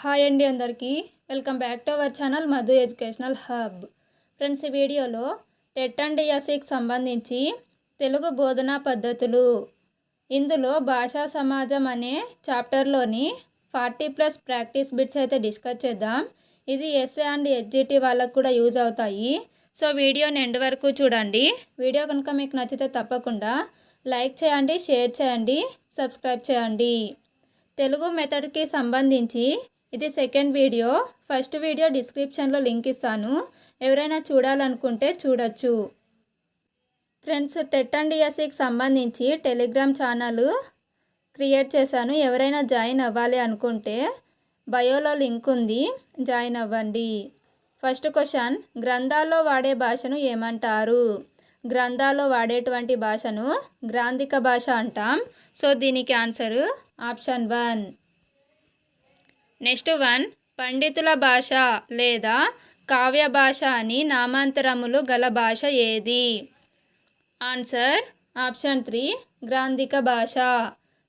Hi అండి అందరికీ welcome back to our channel Madhu educational hub. Friends, ఈ వీడియోలో టెట్ అండ్ డిఎస్సికి సంబంధించి తెలుగు బోధనా పద్ధతులు, ఇందులో భాషా సమాజం అనే చాప్టర్లోని 40+ ప్రాక్టీస్ బిట్స్ అయితే డిస్కస్ చేద్దాం. ఇది ఎస్ఏ అండ్ హెచ్జిటి వాళ్ళకు కూడా యూజ్ అవుతాయి. సో వీడియోని ఎండ్ వరకు చూడండి. వీడియో కనుక మీకు నచ్చితే తప్పకుండా లైక్ చేయండి, షేర్ చేయండి, సబ్స్క్రైబ్ చేయండి. తెలుగు మెథడ్కి సంబంధించి ఇది సెకండ్ వీడియో. ఫస్ట్ వీడియో డిస్క్రిప్షన్లో లింక్ ఇస్తాను, ఎవరైనా చూడాలనుకుంటే చూడొచ్చు. ఫ్రెండ్స్, టెట్ అండ్ డిఎస్సికి సంబంధించి టెలిగ్రామ్ ఛానల్ క్రియేట్ చేశాను. ఎవరైనా జాయిన్ అవ్వాలి అనుకుంటే బయోలో లింక్ ఉంది, జాయిన్ అవ్వండి. ఫస్ట్ క్వశ్చన్, గ్రంథాల్లో వాడే భాషను ఏమంటారు? గ్రంథాల్లో వాడేటువంటి భాషను గ్రాంధిక భాష అంటాం. సో దీనికి ఆన్సర్ ఆప్షన్ 1. నెక్స్ట్ 1, పండితుల భాష లేదా కావ్య భాష అని నామాంతరములు గల భాష ఏది? ఆన్సర్ ఆప్షన్ 3, గ్రాంధిక భాష.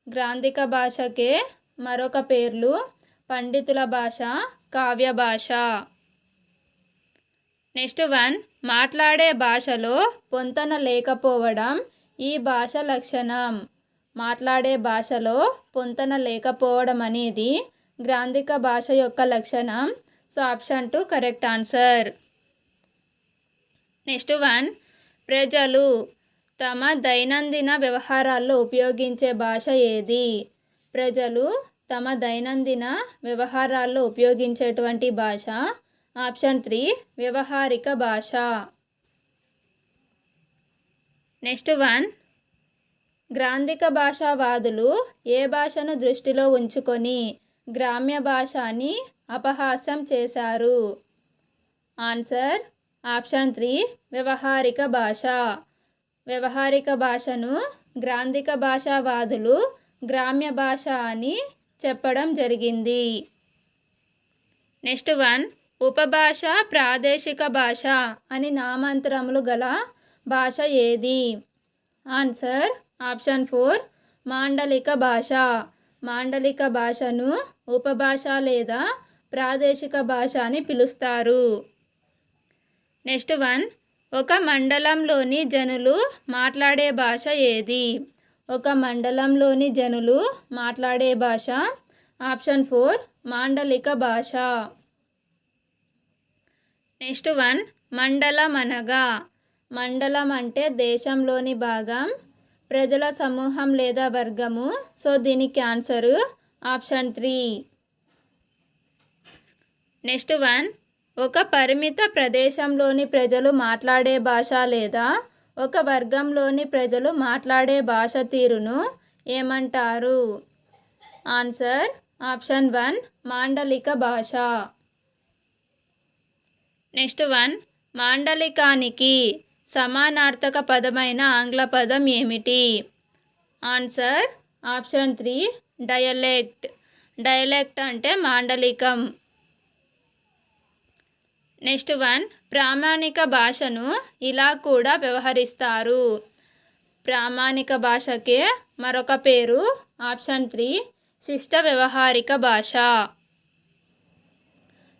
గ్రాంధిక భాషకే మరొక పేర్లు పండితుల భాష, కావ్య భాష. నెక్స్ట్ 1, మాట్లాడే భాషలో పొంతన లేకపోవడం ఈ భాష లక్షణం. మాట్లాడే భాషలో పొంతన లేకపోవడం అనేది గ్రాంధిక భాష యొక్క లక్షణం. So option 2 correct answer. Next 1, ప్రజలు తమ దైనందిన వ్యవహారాల్లో ఉపయోగించే భాష ఏది? ప్రజలు తమ దైనందిన వ్యవహారాల్లో ఉపయోగించేటువంటి భాష ఆప్షన్ 3 వ్యవహారిక భాష. నెక్స్ట్ 1, గ్రాంధిక భాషావాదులు ఏ భాషను దృష్టిలో ఉంచుకొని గ్రామ్య భాష అని అపహాస్యం చేశారు? ఆన్సర్ ఆప్షన్ 3 వ్యవహారిక భాష. వ్యవహారిక భాషను గ్రాంధిక భాషావాదులు గ్రామ్య భాష అని చెప్పడం జరిగింది. నెక్స్ట్ 1, ఉపభాష, ప్రాదేశిక భాష అని నామాంతరములు గల భాష ఏది? ఆన్సర్ ఆప్షన్ 4 మాండలిక భాష. మాండలిక భాషను ఉపభాష లేదా ప్రాదేశిక భాష అని పిలుస్తారు. నెక్స్ట్ 1, ఒక మండలంలోని జనులు మాట్లాడే భాష ఏది? ఒక మండలంలోని జనులు మాట్లాడే భాష ఆప్షన్ 4 మాండలిక భాష. నెక్స్ట్ 1, మండలం అనగా? మండలం అంటే దేశంలోని భాగం, ప్రజల సమూహం లేదా వర్గము. సో దీనికి ఆన్సర్ ఆప్షన్ 3. నెక్స్ట్ 1, ఒక పరిమిత ప్రదేశంలోని ప్రజలు మాట్లాడే భాష లేదా ఒక వర్గంలోని ప్రజలు మాట్లాడే భాష తీరును ఏమంటారు? ఆన్సర్ ఆప్షన్ 1 మాండలిక భాష. నెక్స్ట్ 1, మాండలికానికి సమానార్థక పదమైన ఆంగ్ల పదం ఏమిటి? Answer option 3 dialect. డయలెక్ట్ అంటే మాండలికం. నెక్స్ట్ 1, ప్రామాణిక భాషను ఇలా కూడా వ్యవహరిస్తారు. ప్రామాణిక భాషకే మరొక పేరు ఆప్షన్ 3 శిష్ట వ్యవహారిక భాష.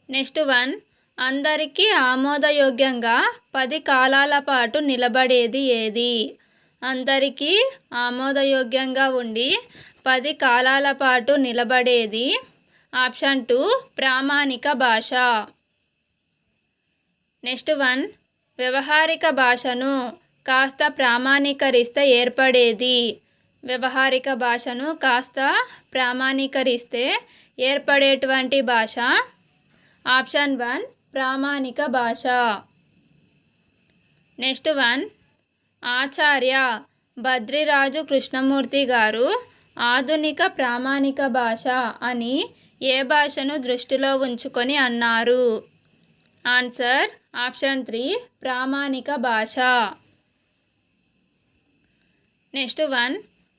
నెక్స్ట్ 1, అందరికీ ఆమోదయోగ్యంగా 10 కాలాల పాటు నిలబడేది ఏది? అందరికీ ఆమోదయోగ్యంగా ఉండి 10 కాలాల పాటు నిలబడేది ఆప్షన్ 2 ప్రామాణిక భాష. నెక్స్ట్ 1, వ్యవహారిక భాషను కాస్త ప్రామాణీకరిస్తే ఏర్పడేది? వ్యవహారిక భాషను కాస్త ప్రామాణీకరిస్తే ఏర్పడేటువంటి భాష ఆప్షన్ 1 ప్రామాణిక భాష. నెక్స్ట్ 1, ఆచార్య బద్రిరాజు కృష్ణమూర్తి గారు ఆధునిక ప్రామాణిక భాష అని ఏ భాషను దృష్టిలో ఉంచుకొని అన్నారు? ఆన్సర్ ఆప్షన్ 3 ప్రామాణిక భాష. నెక్స్ట్ 1,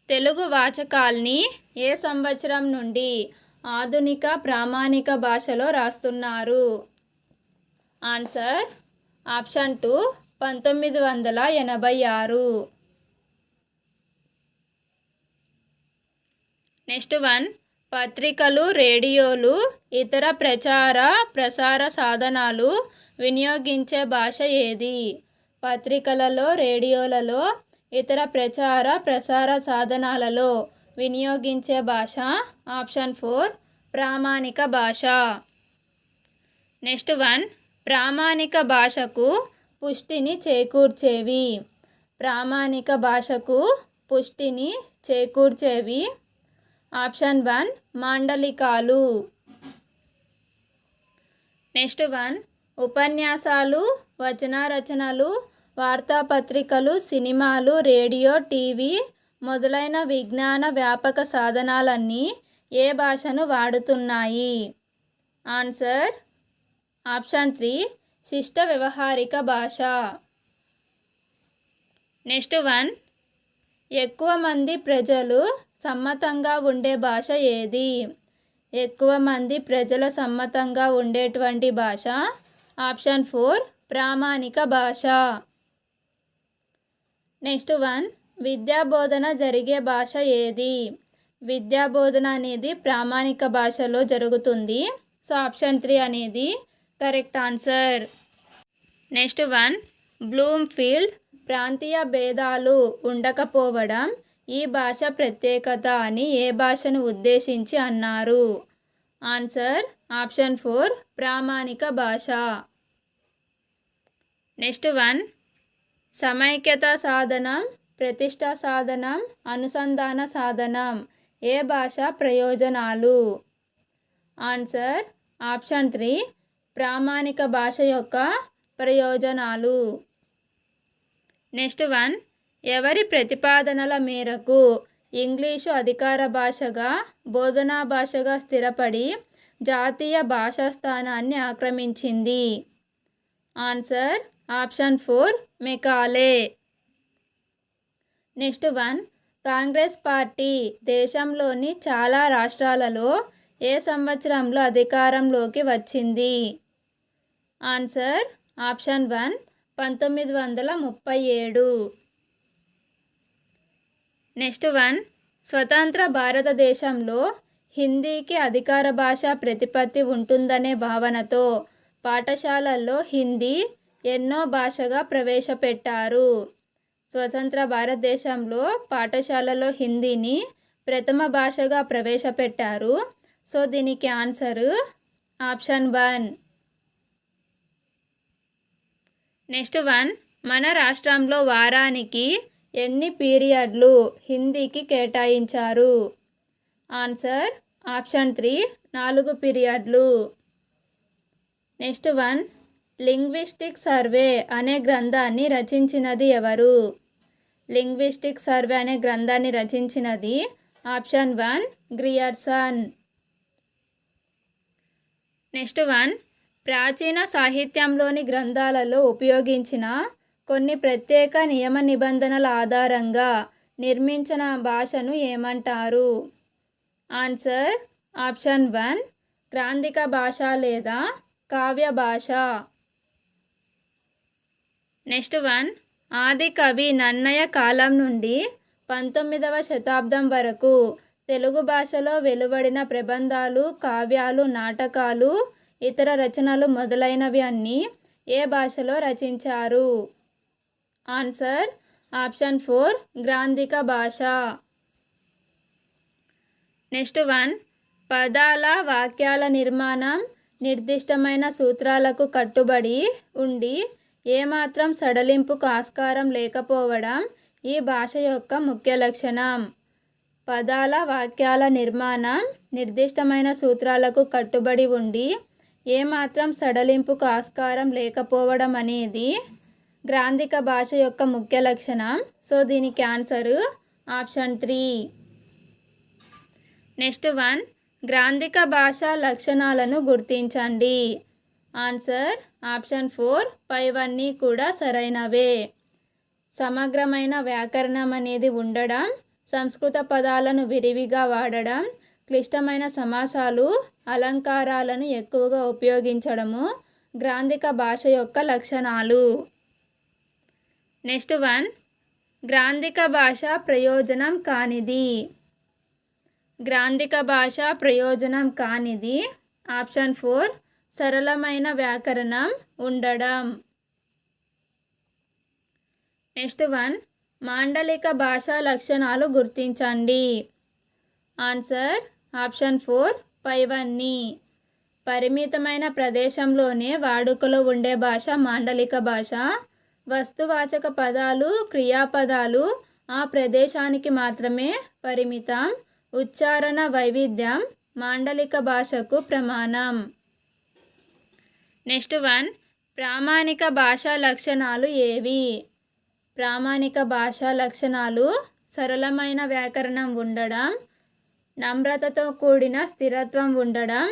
తెలుగు వాచకాల్ని ఏ సంవత్సరం నుండి ఆధునిక ప్రామాణిక భాషలో రాస్తున్నారు? Answer option 2 1986. నెక్స్ట్ 1, పత్రికలు, రేడియోలు, ఇతర ప్రసార సాధనాలు వినియోగించే భాష ఏది? పత్రికలలో, రేడియోలలో, ఇతర ప్రసార సాధనాలలో వినియోగించే భాష ఆప్షన్ 4 ప్రామాణిక భాష. నెక్స్ట్ 1 ప్రామాణిక భాషకు పుష్టిని చేకూర్చేవి. ప్రామాణిక భాషకు పుష్టిని చేకూర్చేవి. ఆప్షన్ 1 మాండలికాలు. నెక్స్ట్ 1 ఉపన్యాసాలు, వచన రచనలు, వార్తాపత్రికలు, సినిమాలు, రేడియో, టీవీ మొదలైన విజ్ఞాన వ్యాపక సాధనాలన్నీ ఏ భాషను వాడుతున్నాయి? ఆన్సర్ ఆప్షన్ 3 శిష్ట వ్యవహారిక భాష. నెక్స్ట్ 1 ఎక్కువ మంది ప్రజలు సమ్మతంగా ఉండే భాష ఏది? ఎక్కువ మంది ప్రజల సమ్మతంగా ఉండేటువంటి భాష ఆప్షన్ 4 ప్రామాణిక భాష. నెక్స్ట్ 1 విద్యాబోధన జరిగే భాష ఏది? విద్యాబోధన అనేది ప్రామాణిక భాషలో జరుగుతుంది. సో ఆప్షన్ 3 అనేది కరెక్ట్ ఆన్సర్. నెక్స్ట్ 1 బ్లూమ్ఫీల్డ్ ప్రాంతీయ భేదాలు ఉండకపోవడం ఈ భాష ప్రత్యేకత అని ఏ భాషను ఉద్దేశించి అన్నారు? ఆన్సర్ ఆప్షన్ 4 ప్రామాణిక భాష. నెక్స్ట్ 1 సమైక్యత సాధనం, ప్రతిష్ట సాధనం, అనుసంధాన సాధనం ఏ భాష ప్రయోజనాలు? ఆన్సర్ ఆప్షన్ 3 ప్రామాణిక భాష యొక్క ప్రయోజనాలు. నెక్స్ట్ 1 ఎవరి ప్రతిపాదనల మేరకు ఇంగ్లీషు అధికార భాషగా, బోధనా భాషగా స్థిరపడి జాతీయ భాషా స్థానాన్ని ఆక్రమించింది? Answer option 4 Macaulay. Next 1 Congress party దేశంలోని చాలా రాష్ట్రాలలో ఏ సంవత్సరంలో అధికారంలోకి వచ్చింది? Answer option 1 1937. నెక్స్ట్ 1 స్వతంత్ర భారతదేశంలో హిందీకి అధికార భాష ప్రతిపత్తి ఉంటుందనే భావనతో పాఠశాలల్లో హిందీ ఎన్నో భాషగా ప్రవేశపెట్టారు? స్వతంత్ర భారతదేశంలో పాఠశాలలో హిందీని ప్రథమ భాషగా ప్రవేశపెట్టారు. సో దీనికి ఆన్సర్ ఆప్షన్ 1. నెక్స్ట్ 1 మన రాష్ట్రంలో వారానికి ఎన్ని పీరియడ్లు హిందీకి కేటాయించారు? ఆన్సర్ ఆప్షన్ 3 4 పీరియడ్లు. నెక్స్ట్ 1 లింగ్విస్టిక్ సర్వే అనే గ్రంథాన్ని రచించినది ఎవరు? లింగ్విస్టిక్ సర్వే అనే గ్రంథాన్ని రచించినది ఆప్షన్ 1 గ్రియర్సన్. నెక్స్ట్ 1 ప్రాచీన సాహిత్యంలోని గ్రంథాలలో ఉపయోగించిన కొన్ని ప్రత్యేక నియమ నిబంధనల ఆధారంగా నిర్మించిన భాషను ఏమంటారు? ఆన్సర్ ఆప్షన్ 1 గ్రాంధిక భాష లేదా కావ్య భాష. నెక్స్ట్ 1 ఆది కవి నన్నయ కాలం నుండి 19వ శతాబ్దం వరకు తెలుగు భాషలో వెలువడిన ప్రబంధాలు, కావ్యాలు, నాటకాలు, ఇతర రచనలు మొదలైనవి అన్నీ ఏ భాషలో రచించారు? ఆన్సర్ ఆప్షన్ 4 గ్రాంధిక భాష. నెక్స్ట్ 1 పదాల, వాక్యాల నిర్మాణం నిర్దిష్టమైన సూత్రాలకు కట్టుబడి ఉండి ఏమాత్రం సడలింపుకు ఆస్కారం లేకపోవడం ఈ భాష యొక్క ముఖ్య లక్షణం. పదాల, వాక్యాల నిర్మాణం నిర్దిష్టమైన సూత్రాలకు కట్టుబడి ఉండి ఏమాత్రం సడలింపుకు ఆస్కారం లేకపోవడం అనేది గ్రాంధిక భాష యొక్క ముఖ్య లక్షణం. సో దీనికి ఆన్సర్ ఆప్షన్ 3. నెక్స్ట్ 1 గ్రాంధిక భాష లక్షణాలను గుర్తించండి. ఆన్సర్ ఆప్షన్ 4 పైవన్నీ కూడా సరైనవే. సమగ్రమైన వ్యాకరణం అనేది ఉండడం, సంస్కృత పదాలను విరివిగా వాడడం, క్లిష్టమైన సమాసాలు, అలంకారాలను ఎక్కువగా ఉపయోగించడము గ్రాంధిక భాష యొక్క లక్షణాలు. నెక్స్ట్ 1 గ్రాంధిక భాష ప్రయోజనం కానిది. గ్రాంధిక భాష ప్రయోజనం కానిది. ఆప్షన్ 4 సరళమైన వ్యాకరణం ఉండడం. నెక్స్ట్ 1 మాండలిక భాషా లక్షణాలు గుర్తించండి. ఆన్సర్ ఆప్షన్ 4 పైవన్నీ. పరిమితమైన ప్రదేశంలోనే వాడుకలో ఉండే భాష మాండలిక భాష. వస్తువాచక పదాలు, క్రియాపదాలు ఆ ప్రదేశానికి మాత్రమే పరిమితం. ఉచ్చారణ వైవిధ్యం మాండలిక భాషకు ప్రమాణం. నెక్స్ట్ 1 ప్రామాణిక భాషా లక్షణాలు ఏవి? ప్రామాణిక భాషా లక్షణాలు సరళమైన వ్యాకరణం ఉండడం, నమ్రతతో కూడిన స్థిరత్వం ఉండడం,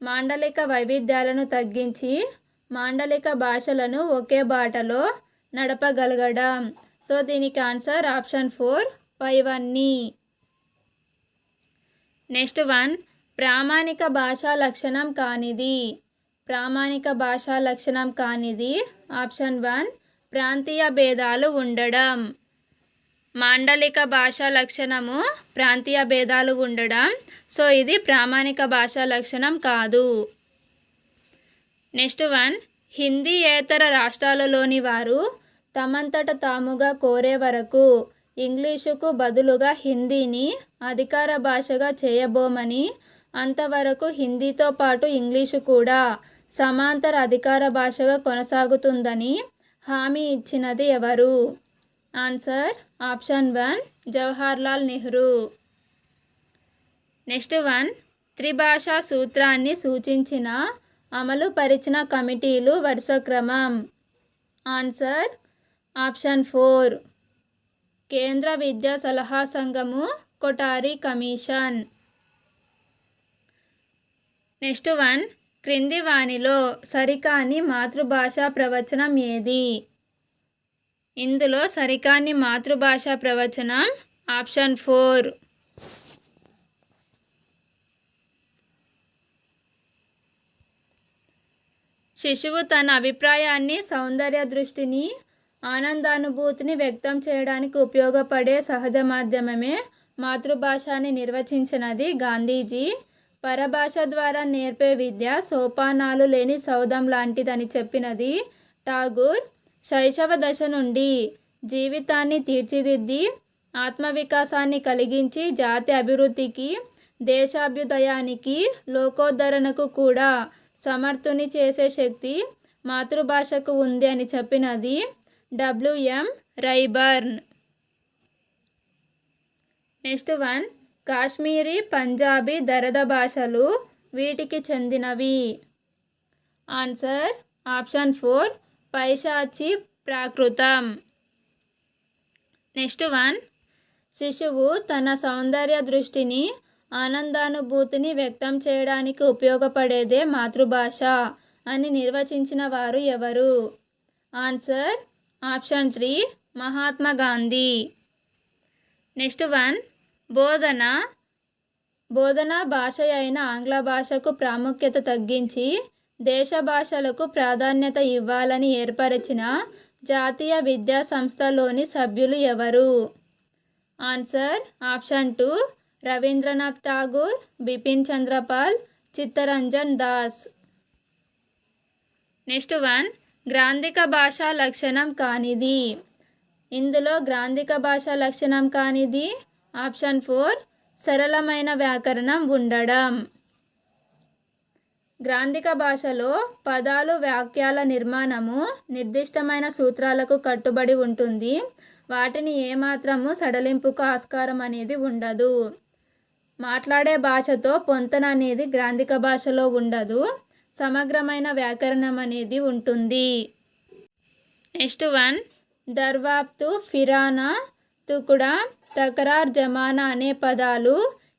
మాండలిక వైవిధ్యాలను తగ్గించి మాండలిక భాషలను ఒకే బాటలో నడపగలగడం. సో దీనికి ఆన్సర్ ఆప్షన్ 4 పైవన్నీ. నెక్స్ట్ 1 ప్రామాణిక భాషా లక్షణం కానిది. ప్రామాణిక భాషా లక్షణం కానిది. ఆప్షన్ 1 ప్రాంతీయ భేదాలు ఉండడం. మాండలిక భాషా లక్షణము ప్రాంతీయ భేదాలు ఉండడం. సో ఇది ప్రామాణిక భాషా లక్షణం కాదు. నెక్స్ట్ 1 హిందీయేతర రాష్ట్రాలలోని వారు తమంతట తాముగా కోరే వరకు ఇంగ్లీషుకు బదులుగా హిందీని అధికార భాషగా చేయబోమని, అంతవరకు హిందీతో పాటు ఇంగ్లీషు కూడా సమాంతర అధికార భాషగా కొనసాగుతుందని హామీ ఇచ్చినది ఎవరు? Answer option 1 Jawaharlal Nehru. Next 1 త్రిభాషా సూత్రాన్ని సూచించిన అమలు పరిచిన కమిటీలు వరుస క్రమం. ఆన్సర్ ఆప్షన్ 4 కేంద్ర విద్యా సలహా సంఘము, కొఠారి కమిషన్. నెక్స్ట్ 1 క్రింది వానిలో సరికాని మాతృభాషా ప్రవచనం ఏది? ఇందులో సరికాని మాతృభాషా ప్రవచనం ఆప్షన్ 4 శిశువు తన అభిప్రాయాన్ని, సౌందర్య దృష్టిని, ఆనందానుభూతిని వ్యక్తం చేయడానికి ఉపయోగపడే సహజ మాధ్యమమే మాతృభాష అని నిర్వచించినది గాంధీజీ. పరభాష ద్వారా నేర్పే విద్య సోపానాలు లేని సౌధం లాంటిదని చెప్పినది ఠాగూర్. శైశవ దశ నుండి జీవితాన్ని తీర్చిదిద్ది ఆత్మవికాసాన్ని కలిగించి జాతి అభివృద్ధికి, దేశాభ్యుదయానికి, లోకోద్ధరణకు కూడా సమర్థుని చేసే శక్తి మాతృభాషకు ఉంది అని చెప్పినది WM Ryburn. Next 1 Kashmiri, Punjabi, Darada భాషలు వీటికి చెందినవి. ఆన్సర్ ఆప్షన్ 4 పైశాచి ప్రాకృతం. నెక్స్ట్ 1 శిశువు తన సౌందర్య దృష్టిని, ఆనందానుభూతిని వ్యక్తం చేయడానికి ఉపయోగపడేదే మాతృభాష అని నిర్వచించిన వారు ఎవరు? Answer option 3 Mahatma Gandhi. Next 1 బోధనా భాష అయిన ఆంగ్ల భాషకు ప్రాముఖ్యత తగ్గించి దేశ భాషలకు ప్రాధాన్యత ఇవ్వాలని ఏర్పరిచిన జాతీయ విద్యా సంస్థలోని సభ్యులు ఎవరు? Answer option 2 Rabindranath Tagore, Bipin Chanderpaul, Chittaranjan Das. Next 1 గ్రాంధిక భాషా లక్షణం కానిది. ఇందులో గ్రాంధిక భాషా లక్షణం కానిది ఆప్షన్ 4 సరళమైన వ్యాకరణం ఉండడం. గ్రాంధిక భాషలో పదాలు, వాక్యాల నిర్మాణము నిర్దిష్టమైన సూత్రాలకు కట్టుబడి ఉంటుంది. వాటిని ఏమాత్రము సడలింపుకు ఆస్కారం అనేది ఉండదు. మాట్లాడే భాషతో పొంతన అనేది గ్రాంధిక భాషలో ఉండదు. సమగ్రమైన వ్యాకరణం అనేది ఉంటుంది. నెక్స్ట్ 1 దర్వాప్తు, ఫిరానా, తుకుడా, తకరార్, జమానా అనే పదాలు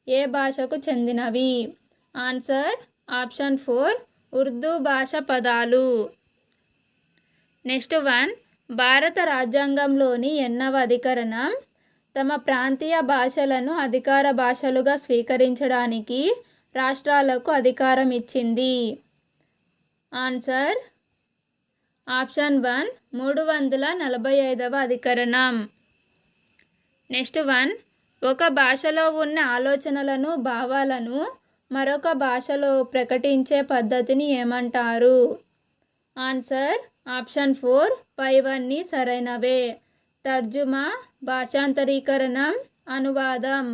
ఏ భాషకు చెందినవి? ఆన్సర్ ఆప్షన్ 4 ఉర్దూ భాష పదాలు. నెక్స్ట్ 1 భారత రాజ్యాంగంలోని 8వ అధికరణం తమ ప్రాంతీయ భాషలను అధికార భాషలుగా స్వీకరించడానికి రాష్ట్రాలకు అధికారం ఇచ్చింది. ఆన్సర్ ఆప్షన్ 1 345వ అధికరణం. నెక్స్ట్ 1 ఒక భాషలో ఉన్న ఆలోచనలను భావాలను మరొక భాషలో ప్రకటించే పద్ధతిని ఏమంటారు? ఆన్సర్ ఆప్షన్ 4 పైవన్నీ సరైనవే. తర్జుమా, భాషాంతరీకరణం, అనువాదం.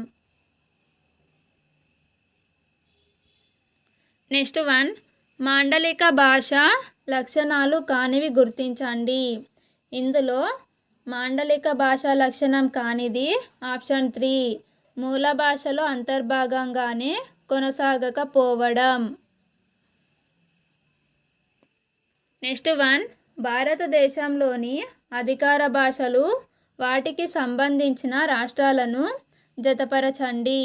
నెక్స్ట్ వన్, మాండలిక భాష లక్షణాలు కానివి గుర్తించండి. ఇందులో మాండలిక భాష లక్షణం కానిది ఆప్షన్ 3 మూల భాషలో అంతర్భాగంగానే కొనసాగకపోవడం. నెక్స్ట్ వన్, భారతదేశంలోని అధికార భాషలు వాటికి సంబంధించిన రాష్ట్రాలను జతపరచండి.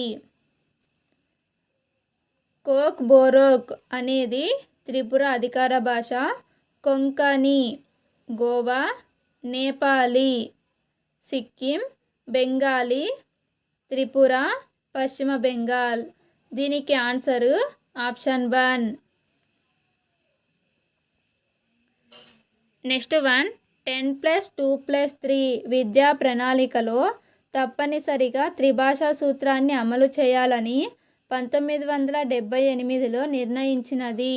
కోక్ బోరోక్ అనేది త్రిపుర అధికార భాష, కొంకణి గోవా, నేపాలీ సిక్కిం, బెంగాలీ త్రిపుర, పశ్చిమ బెంగాల్. దీనికి ఆన్సరు ఆప్షన్ 1. నెక్స్ట్ వన్, 10+2+3 విద్యా ప్రణాళికలో తప్పనిసరిగా త్రిభాషా సూత్రాన్ని అమలు చేయాలని 1978లో నిర్ణయించినది.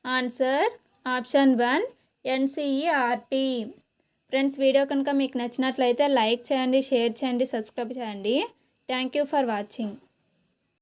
Answer option 1 NCERT. Friends, video కనుక మీకు నచ్చినట్లయితే లైక్ చేయండి, షేర్ చేయండి, సబ్స్క్రైబ్ చేయండి. Thank you for watching.